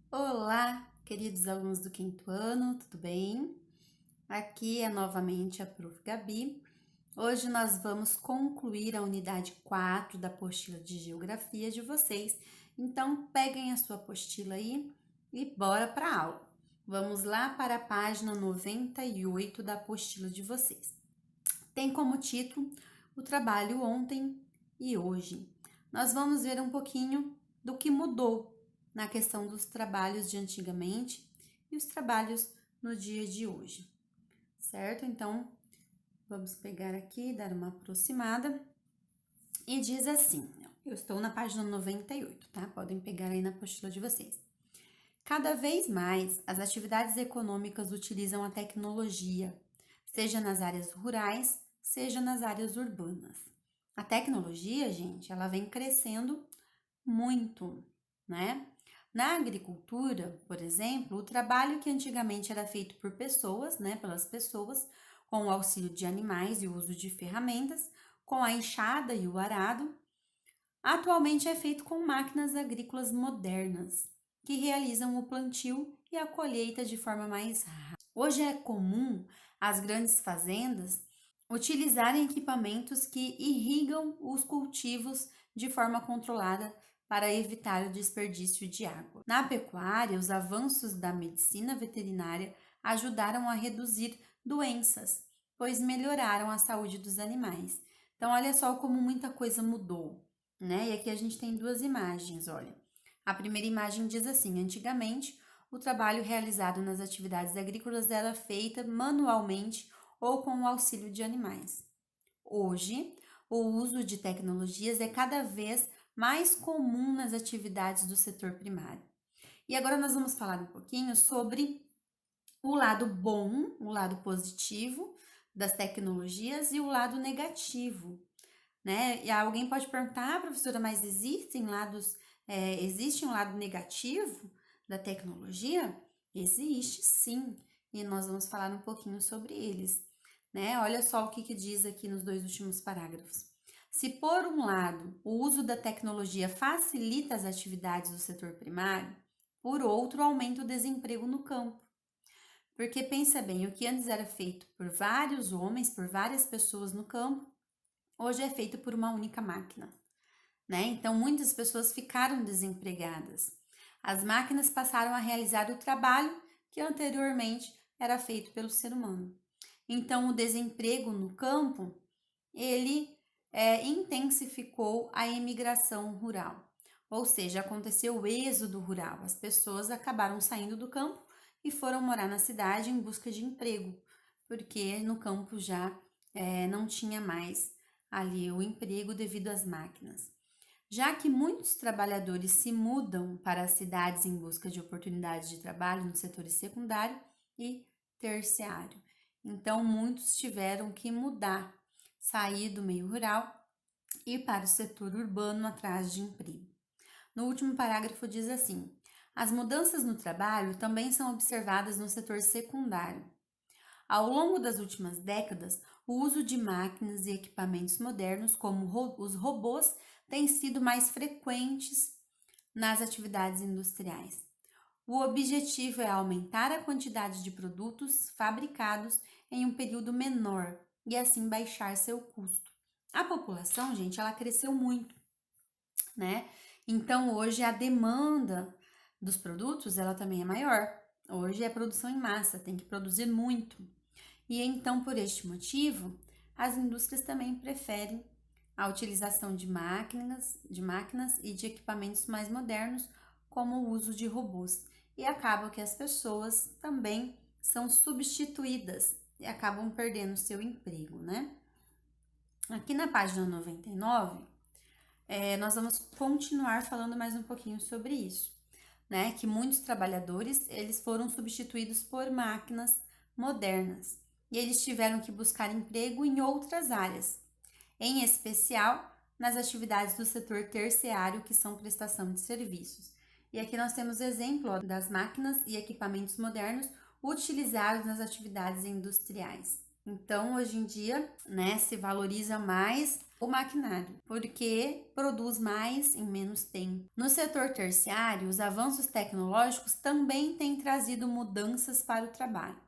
Olá, queridos alunos do quinto ano, tudo bem? Aqui é novamente a Prof. Gabi. Hoje nós vamos concluir a unidade 4 da apostila de Geografia de vocês. Então, peguem a sua apostila aí e bora para a aula. Vamos lá para a página 98 da apostila de vocês. Tem como título o trabalho ontem e hoje. Nós vamos ver um pouquinho do que mudou na questão dos trabalhos de antigamente e os trabalhos no dia de hoje, certo? Então, vamos pegar aqui, dar uma aproximada e diz assim, eu estou na página 98, tá? Podem pegar aí na apostila de vocês. Cada vez mais, as atividades econômicas utilizam a tecnologia, seja nas áreas rurais, seja nas áreas urbanas. A tecnologia, gente, ela vem crescendo muito, né? Na agricultura, por exemplo, o trabalho que antigamente era feito por pessoas, né, pelas pessoas, com o auxílio de animais e o uso de ferramentas, com a enxada e o arado, atualmente é feito com máquinas agrícolas modernas, que realizam o plantio e a colheita de forma mais rápida. Hoje é comum as grandes fazendas utilizarem equipamentos que irrigam os cultivos de forma controlada para evitar o desperdício de água. Na pecuária, os avanços da medicina veterinária ajudaram a reduzir doenças, pois melhoraram a saúde dos animais. Então, olha só como muita coisa mudou, né? E aqui a gente tem duas imagens, olha. A primeira imagem diz assim: antigamente, o trabalho realizado nas atividades agrícolas era feito manualmente ou com o auxílio de animais. Hoje, o uso de tecnologias é cada vez mais comum nas atividades do setor primário. E agora nós vamos falar um pouquinho sobre o lado bom, o lado positivo das tecnologias e o lado negativo, né? E alguém pode perguntar, professora, mas existe um lado negativo da tecnologia? Existe sim, e nós vamos falar um pouquinho sobre eles, né? Olha só o que diz aqui nos dois últimos parágrafos. Se por um lado o uso da tecnologia facilita as atividades do setor primário, por outro aumenta o desemprego no campo. Porque pensa bem, o que antes era feito por vários homens, por várias pessoas no campo, hoje é feito por uma única máquina, né? Então muitas pessoas ficaram desempregadas. As máquinas passaram a realizar o trabalho que anteriormente era feito pelo ser humano. Então o desemprego no campo, ele intensificou a imigração rural. Ou seja, aconteceu o êxodo rural. As pessoas acabaram saindo do campo e foram morar na cidade em busca de emprego, porque no campo já não tinha mais ali o emprego devido às máquinas. Já que muitos trabalhadores se mudam para as cidades em busca de oportunidades de trabalho nos setores secundário e terciário. Então, muitos tiveram que mudar, sair do meio rural e ir para o setor urbano atrás de emprego. No último parágrafo diz assim: as mudanças no trabalho também são observadas no setor secundário. Ao longo das últimas décadas, o uso de máquinas e equipamentos modernos, como os robôs, tem sido mais frequentes nas atividades industriais. O objetivo é aumentar a quantidade de produtos fabricados em um período menor e assim baixar seu custo. A população, gente, ela cresceu muito, né? Então hoje a demanda dos produtos, ela também é maior. Hoje é produção em massa, tem que produzir muito. E então, por este motivo, as indústrias também preferem a utilização de máquinas e de equipamentos mais modernos, como o uso de robôs. E acaba que as pessoas também são substituídas e acabam perdendo seu emprego, né? Aqui na página 99, nós vamos continuar falando mais um pouquinho sobre isso, né? Que muitos trabalhadores, eles foram substituídos por máquinas modernas e eles tiveram que buscar emprego em outras áreas, em especial nas atividades do setor terciário, que são prestação de serviços. E aqui nós temos exemplo das máquinas e equipamentos modernos utilizados nas atividades industriais. Então, hoje em dia, né, se valoriza mais o maquinário, porque produz mais em menos tempo. No setor terciário, os avanços tecnológicos também têm trazido mudanças para o trabalho.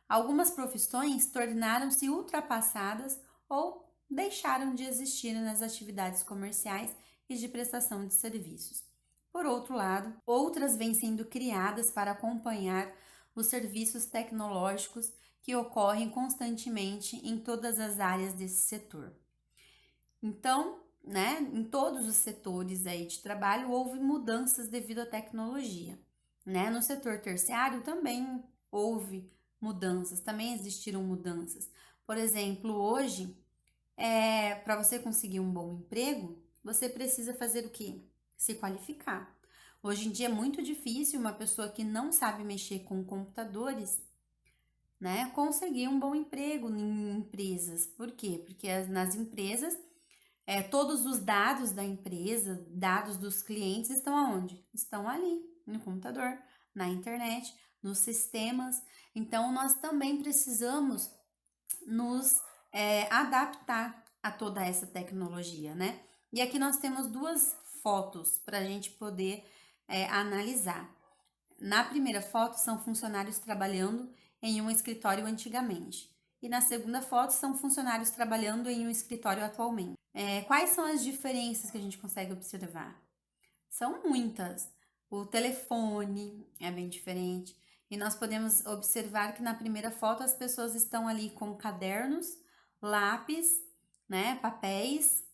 Algumas profissões tornaram-se ultrapassadas ou deixaram de existir nas atividades comerciais e de prestação de serviços. Por outro lado, outras vêm sendo criadas para acompanhar os serviços tecnológicos que ocorrem constantemente em todas as áreas desse setor. Então, né, em todos os setores aí de trabalho houve mudanças devido à tecnologia, né? No setor terciário também houve mudanças, também existiram mudanças. Por exemplo, hoje, para você conseguir um bom emprego, você precisa fazer o quê? Se qualificar. Hoje em dia é muito difícil uma pessoa que não sabe mexer com computadores, né, conseguir um bom emprego em empresas. Por quê? Porque nas empresas, todos os dados da empresa, dados dos clientes estão aonde? Estão ali, no computador, na internet, nos sistemas. Então, nós também precisamos nos adaptar a toda essa tecnologia, né? E aqui nós temos duas fotos para a gente poder analisar. Na primeira foto são funcionários trabalhando em um escritório antigamente. E na segunda foto são funcionários trabalhando em um escritório atualmente. Quais são as diferenças que a gente consegue observar? São muitas. O telefone é bem diferente. E nós podemos observar que na primeira foto as pessoas estão ali com cadernos, lápis, né, papéis,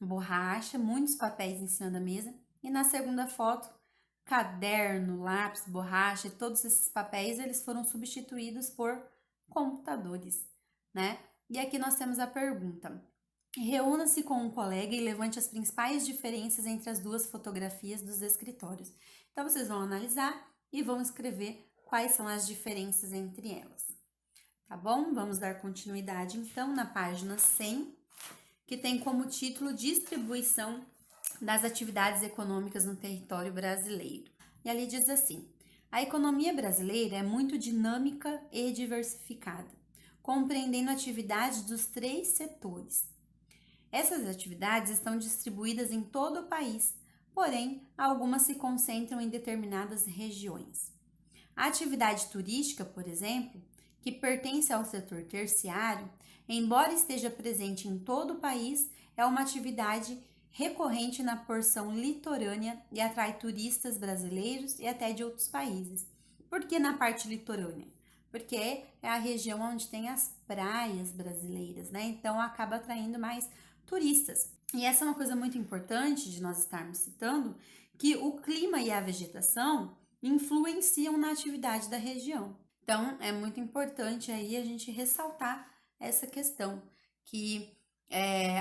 borracha, muitos papéis em cima da mesa. E na segunda foto, caderno, lápis, borracha, todos esses papéis, eles foram substituídos por computadores, né? E aqui nós temos a pergunta: reúna-se com um colega e levante as principais diferenças entre as duas fotografias dos escritórios. Então, vocês vão analisar e vão escrever quais são as diferenças entre elas. Tá bom? Vamos dar continuidade, então, na página 100, que tem como título Distribuição das atividades econômicas no território brasileiro. E ali diz assim: a economia brasileira é muito dinâmica e diversificada, compreendendo atividades dos 3 setores. Essas atividades estão distribuídas em todo o país, porém, algumas se concentram em determinadas regiões. A atividade turística, por exemplo, que pertence ao setor terciário, embora esteja presente em todo o país, é uma atividade recorrente na porção litorânea e atrai turistas brasileiros e até de outros países. Por que na parte litorânea? Porque é a região onde tem as praias brasileiras, né? Então acaba atraindo mais turistas. E essa é uma coisa muito importante de nós estarmos citando, que o clima e a vegetação influenciam na atividade da região. Então, é muito importante aí a gente ressaltar essa questão, que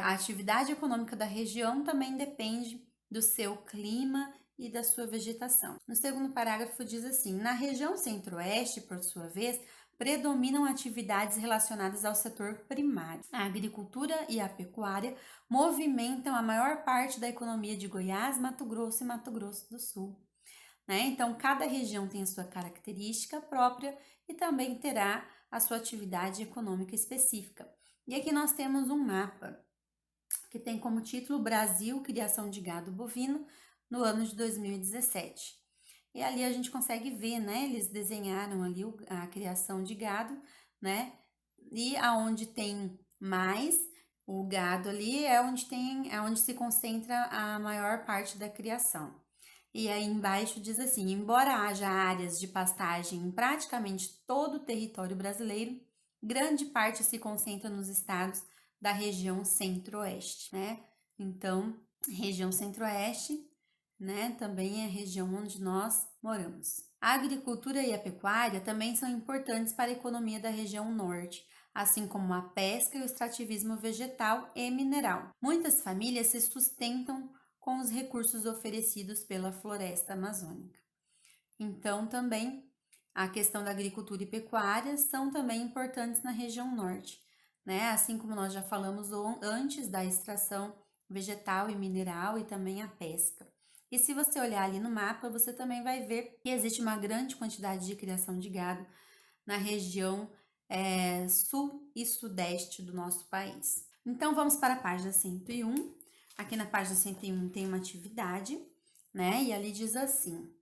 a atividade econômica da região também depende do seu clima e da sua vegetação. No segundo parágrafo diz assim: na região centro-oeste, por sua vez, predominam atividades relacionadas ao setor primário. A agricultura e a pecuária movimentam a maior parte da economia de Goiás, Mato Grosso e Mato Grosso do Sul, né? Então, cada região tem a sua característica própria e também terá a sua atividade econômica específica. E aqui nós temos um mapa que tem como título Brasil, criação de gado bovino no ano de 2017. E ali a gente consegue ver, né? Eles desenharam ali a criação de gado, né? E aonde tem mais o gado ali é onde se concentra a maior parte da criação. E aí embaixo diz assim: embora haja áreas de pastagem em praticamente todo o território brasileiro, grande parte se concentra nos estados da região centro-oeste, né? Então, região centro-oeste, né, também é a região onde nós moramos. A agricultura e a pecuária também são importantes para a economia da região norte, assim como a pesca e o extrativismo vegetal e mineral. Muitas famílias se sustentam com os recursos oferecidos pela floresta amazônica. Então, também a questão da agricultura e pecuária são também importantes na região norte, né? Assim como nós já falamos antes da extração vegetal e mineral e também a pesca. E se você olhar ali no mapa, você também vai ver que existe uma grande quantidade de criação de gado na região sul e sudeste do nosso país. Então, vamos para a página 101. Aqui na página 101 tem uma atividade, né? E ali diz assim: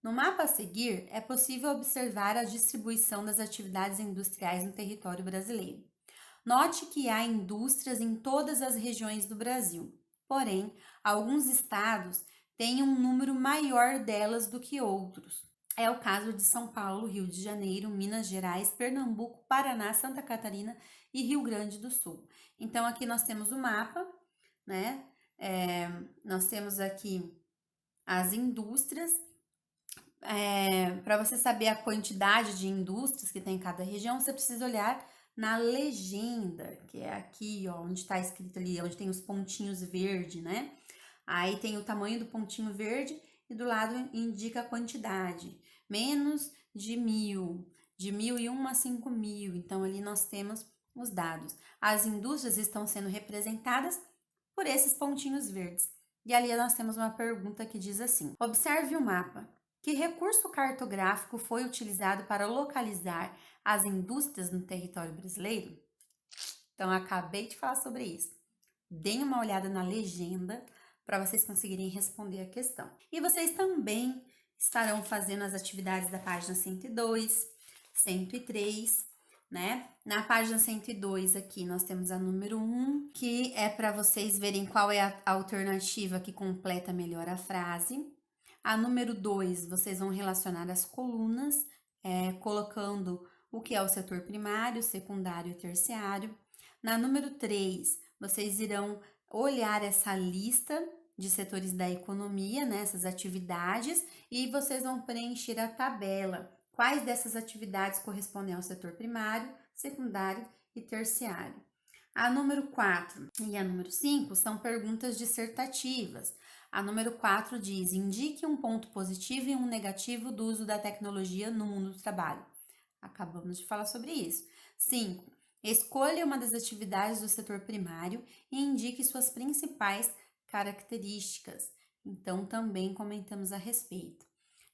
no mapa a seguir, é possível observar a distribuição das atividades industriais no território brasileiro. Note que há indústrias em todas as regiões do Brasil, porém, alguns estados têm um número maior delas do que outros. É o caso de São Paulo, Rio de Janeiro, Minas Gerais, Pernambuco, Paraná, Santa Catarina e Rio Grande do Sul. Então, aqui nós temos o mapa, né? Nós temos aqui as indústrias. Para você saber a quantidade de indústrias que tem em cada região, você precisa olhar na legenda, que é aqui, ó, onde está escrito ali, onde tem os pontinhos verde, né? Aí tem o tamanho do pontinho verde e do lado indica a quantidade. Menos de 1.000, de 1.001 a 5.000. Então, ali nós temos os dados. As indústrias estão sendo representadas por esses pontinhos verdes. E ali nós temos uma pergunta que diz assim: observe o mapa. Que recurso cartográfico foi utilizado para localizar as indústrias no território brasileiro? Então, eu acabei de falar sobre isso. Deem uma olhada na legenda para vocês conseguirem responder a questão. E vocês também estarão fazendo as atividades da página 102, 103, né? Na página 102 aqui nós temos a número 1, que é para vocês verem qual é a alternativa que completa melhor a frase. A número 2, vocês vão relacionar as colunas, colocando o que é o setor primário, secundário e terciário. Na número 3, vocês irão olhar essa lista de setores da economia, né, essas atividades, e vocês vão preencher a tabela. Quais dessas atividades correspondem ao setor primário, secundário e terciário? A número 4 e a número 5 são perguntas dissertativas. A número 4 diz: indique um ponto positivo e um negativo do uso da tecnologia no mundo do trabalho. Acabamos de falar sobre isso. 5. Escolha uma das atividades do setor primário e indique suas principais características. Então, também comentamos a respeito.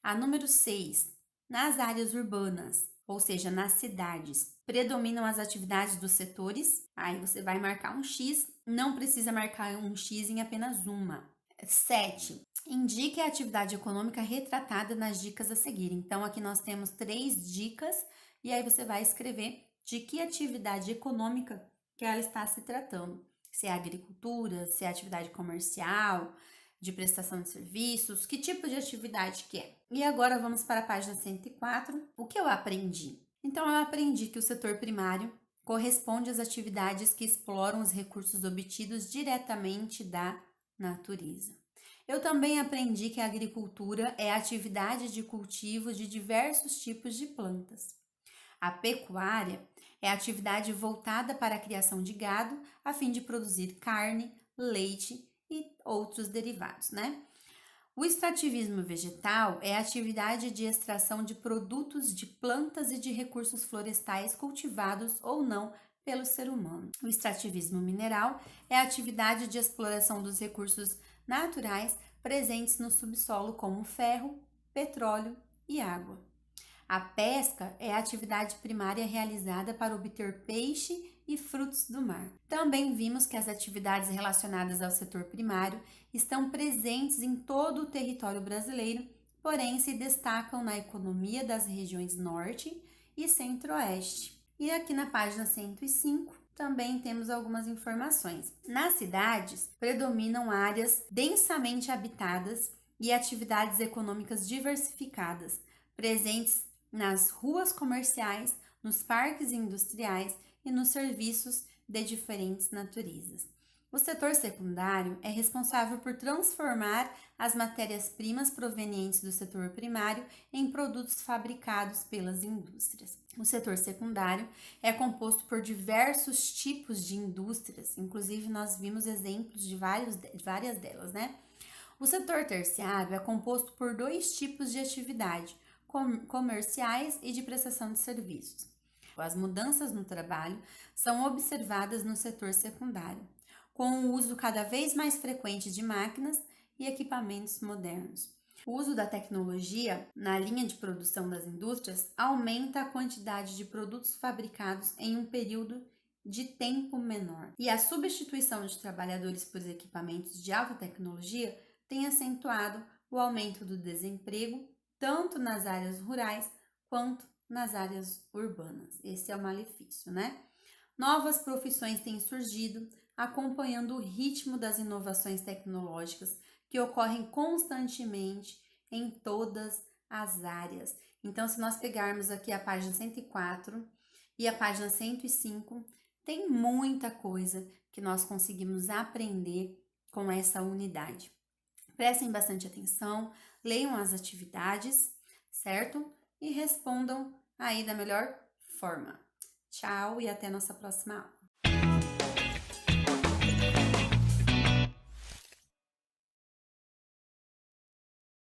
A número 6. Nas áreas urbanas, ou seja, nas cidades, predominam as atividades dos setores. Aí você vai marcar um X, não precisa marcar um X em apenas uma. 7. Indique a atividade econômica retratada nas dicas a seguir. Então, aqui nós temos 3 dicas e aí você vai escrever de que atividade econômica que ela está se tratando. Se é agricultura, se é atividade comercial, de prestação de serviços, que tipo de atividade que é. E agora vamos para a página 104. O que eu aprendi? Então, eu aprendi que o setor primário corresponde às atividades que exploram os recursos obtidos diretamente da natureza. Eu também aprendi que a agricultura é a atividade de cultivo de diversos tipos de plantas. A pecuária é a atividade voltada para a criação de gado a fim de produzir carne, leite e outros derivados, né? O extrativismo vegetal é a atividade de extração de produtos de plantas e de recursos florestais cultivados ou não pelo ser humano. O extrativismo mineral é a atividade de exploração dos recursos naturais presentes no subsolo, como ferro, petróleo e água. A pesca é a atividade primária realizada para obter peixe e frutos do mar. Também vimos que as atividades relacionadas ao setor primário estão presentes em todo o território brasileiro, porém se destacam na economia das regiões norte e centro-oeste. E aqui na página 105 também temos algumas informações. Nas cidades, predominam áreas densamente habitadas e atividades econômicas diversificadas, presentes nas ruas comerciais, nos parques industriais e nos serviços de diferentes naturezas. O setor secundário é responsável por transformar as matérias-primas provenientes do setor primário em produtos fabricados pelas indústrias. O setor secundário é composto por diversos tipos de indústrias, inclusive nós vimos exemplos de várias delas, né? O setor terciário é composto por 2 tipos de atividade, comerciais e de prestação de serviços. As mudanças no trabalho são observadas no setor secundário, com o uso cada vez mais frequente de máquinas e equipamentos modernos. O uso da tecnologia na linha de produção das indústrias aumenta a quantidade de produtos fabricados em um período de tempo menor. E a substituição de trabalhadores por equipamentos de alta tecnologia tem acentuado o aumento do desemprego, tanto nas áreas rurais quanto nas áreas urbanas. Esse é o malefício, né? Novas profissões têm surgido, acompanhando o ritmo das inovações tecnológicas que ocorrem constantemente em todas as áreas. Então, se nós pegarmos aqui a página 104 e a página 105, tem muita coisa que nós conseguimos aprender com essa unidade. Prestem bastante atenção, leiam as atividades, certo? E respondam aí da melhor forma. Tchau e até nossa próxima aula.